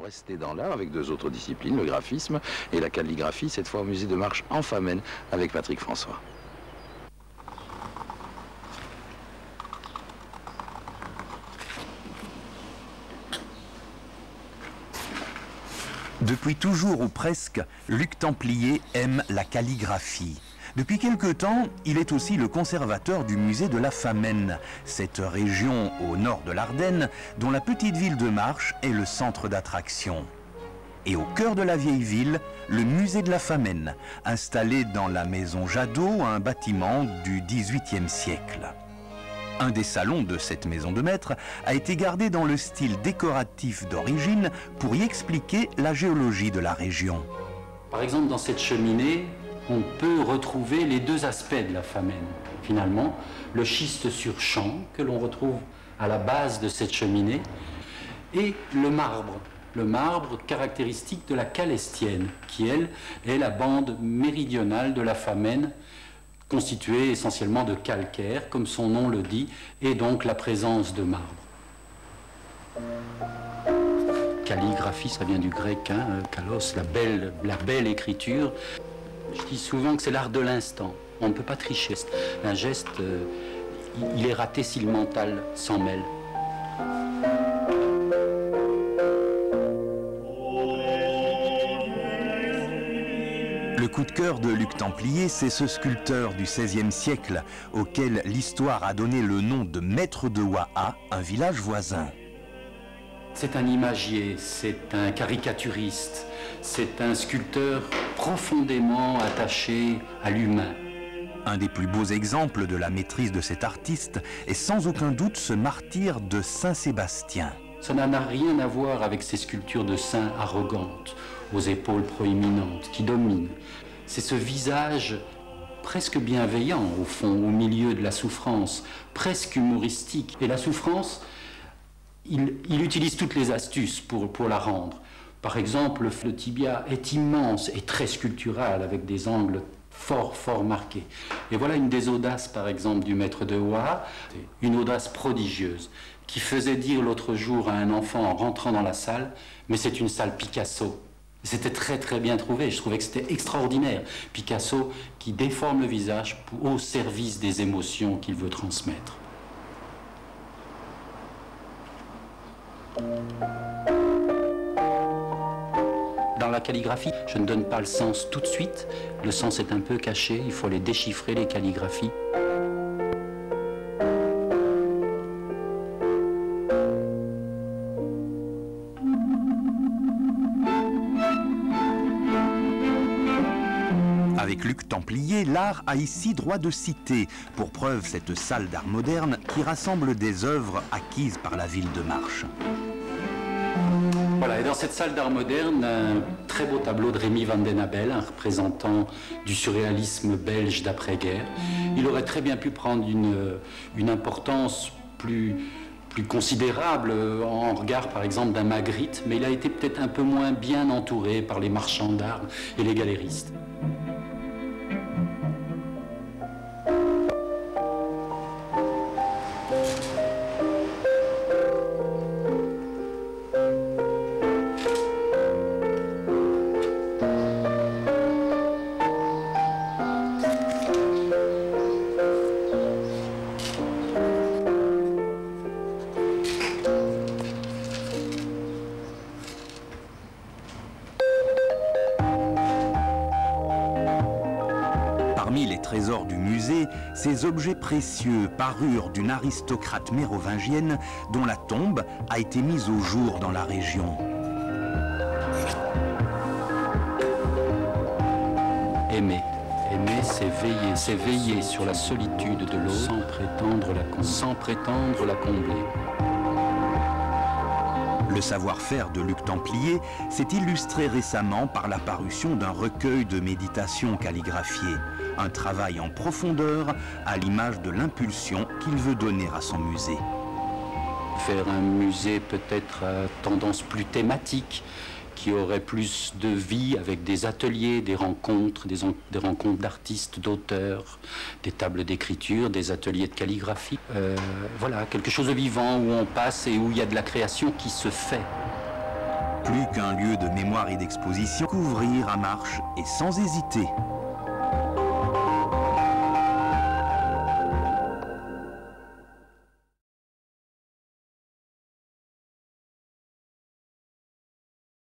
rester dans l'art avec deux autres disciplines, le graphisme et la calligraphie, cette fois au musée de Marche en Famenne avec Patrick François. Depuis toujours ou presque, Luc Templier aime la calligraphie. Depuis quelque temps, il est aussi le conservateur du musée de la Famenne, cette région au nord de l'Ardenne, dont la petite ville de Marche est le centre d'attraction. Et au cœur de la vieille ville, le musée de la Famenne, installé dans la maison Jadot, un bâtiment du XVIIIe siècle. Un des salons de cette maison de maître a été gardé dans le style décoratif d'origine pour y expliquer la géologie de la région. Par exemple, dans cette cheminée, on peut retrouver les deux aspects de la Famenne. Finalement, le schiste sur champ que l'on retrouve à la base de cette cheminée et le marbre caractéristique de la Calestienne, qui elle est la bande méridionale de la Famenne, constituée essentiellement de calcaire, comme son nom le dit, et donc la présence de marbre. Calligraphie, ça vient du grec, kalos, la belle écriture. Je dis souvent que c'est l'art de l'instant. On ne peut pas tricher. Un geste, il est raté si le mental s'en mêle. Le coup de cœur de Luc Templier, c'est ce sculpteur du XVIe siècle, auquel l'histoire a donné le nom de Maître de Waha, un village voisin. C'est un imagier, c'est un caricaturiste, c'est un sculpteur profondément attaché à l'humain. Un des plus beaux exemples de la maîtrise de cet artiste est sans aucun doute ce martyr de Saint-Sébastien. Ça n'a rien à voir avec ces sculptures de saints arrogantes, aux épaules proéminentes, qui dominent. C'est ce visage presque bienveillant, au fond, au milieu de la souffrance, presque humoristique. Et la souffrance, il utilise toutes les astuces pour la rendre. Par exemple, le tibia est immense et très sculptural, avec des angles fort marqués. Et voilà une des audaces, par exemple, du Maître de Waha, une audace prodigieuse, qui faisait dire l'autre jour à un enfant en rentrant dans la salle, mais c'est une salle Picasso. C'était très bien trouvé, je trouvais que c'était extraordinaire. Picasso qui déforme le visage au service des émotions qu'il veut transmettre. Dans la calligraphie, je ne donne pas le sens tout de suite. Le sens est un peu caché, il faut les déchiffrer, les calligraphies. Avec Luc Templier, l'art a ici droit de cité, pour preuve cette salle d'art moderne qui rassemble des œuvres acquises par la ville de Marche. Voilà, et dans cette salle d'art moderne, un très beau tableau de Rémy van den Abel, un représentant du surréalisme belge d'après-guerre. Il aurait très bien pu prendre une importance plus considérable en regard, par exemple, d'un Magritte, mais il a été peut-être un peu moins bien entouré par les marchands d'art et les galéristes. Parmi les trésors du musée, ces objets précieux parures d'une aristocrate mérovingienne dont la tombe a été mise au jour dans la région. Aimer, c'est veiller sur la solitude de l'autre sans prétendre la combler. Le savoir-faire de Luc Templier s'est illustré récemment par la parution d'un recueil de méditations calligraphiées, un travail en profondeur à l'image de l'impulsion qu'il veut donner à son musée. Faire un musée peut-être à tendance plus thématique, qui aurait plus de vie avec des ateliers, des rencontres d'artistes, d'auteurs, des tables d'écriture, des ateliers de calligraphie. Voilà, quelque chose de vivant où on passe et où il y a de la création qui se fait. Plus qu'un lieu de mémoire et d'exposition, couvrir à marche et sans hésiter.